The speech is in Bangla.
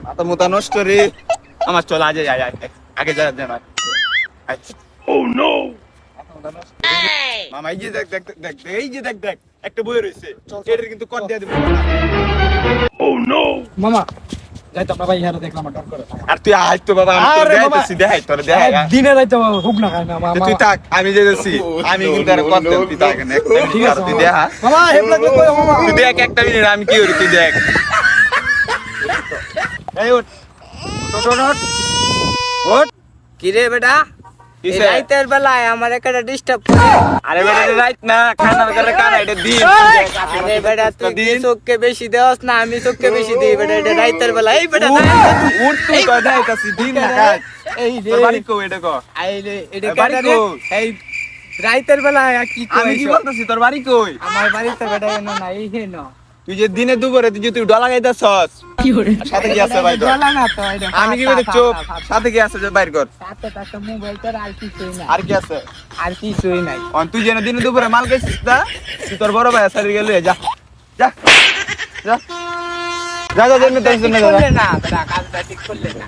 মাথা মুতা নষ্ট রে আমার চল আজ আগে যা না ও নো মামা এই যে দেখ দেখ দেখ এই যে দেখ দেখ একটা বই রইছে এটার কিন্তু কর দিয়ে দিব ও নো মামা যাই তো আমরা ভাই হারে দেখলাম ডর করে আর তুই আয় তো বাবা আমি তোর দেখাইতেছি দেখাই তোর দেখাই দিনে রাইতে হুক না খাই না মামা তুই থাক আমি যেতেছি আমি কিন্তু আর কর দেব তুই থাক না ঠিক আছে তুই দেখা মামা হেপ লাগলে কই মামা তুই দেখ একটা মিনিট আমি কি করি তুই দেখ এই ওঠ ওঠ ওঠ ওঠ কি রে বেটা এই রাইতের বেলায় আমার একটা ডিস্টার্ব আরে বেটা রাইট না খানা করে কানা এটা দিন আরে বেটা তুই চোখকে বেশি দেওস না আমি চোখকে বেশি দিই বেটা এটা রাইতের বেলা এই বেটা উঠ তুই কথা কইতাছিস দিন না কাজ এই রে তোর বাড়ি কই এটা কো এই রে এটা বাড়ি কেন রে কই? এই রাইতের বেলায় কি আমি কি কইছ বলতাছি তোর বাড়ি কই আমার বাড়িতে বেটা এনো না এই হেন তুই যে দিনে দুপুরে তুই ডলা গাইতাছস কি করে সাথে কি আছে ভাই জ্বালা না তো এটা আমি কি বলি চুপ সাথে কি আছে যে বাইর কর সাথে একটা মোবাইল তোর আর কিছুই না আর কি আছে আর কিছুই নাই অন তুই যেন দিনে দুপুরে মাল গাইছিস না তুই তোর বড় ভাই সারি গেলে যা যা যা যা যা টেনশন না করলে না বেটা কাজটা ঠিক করলে না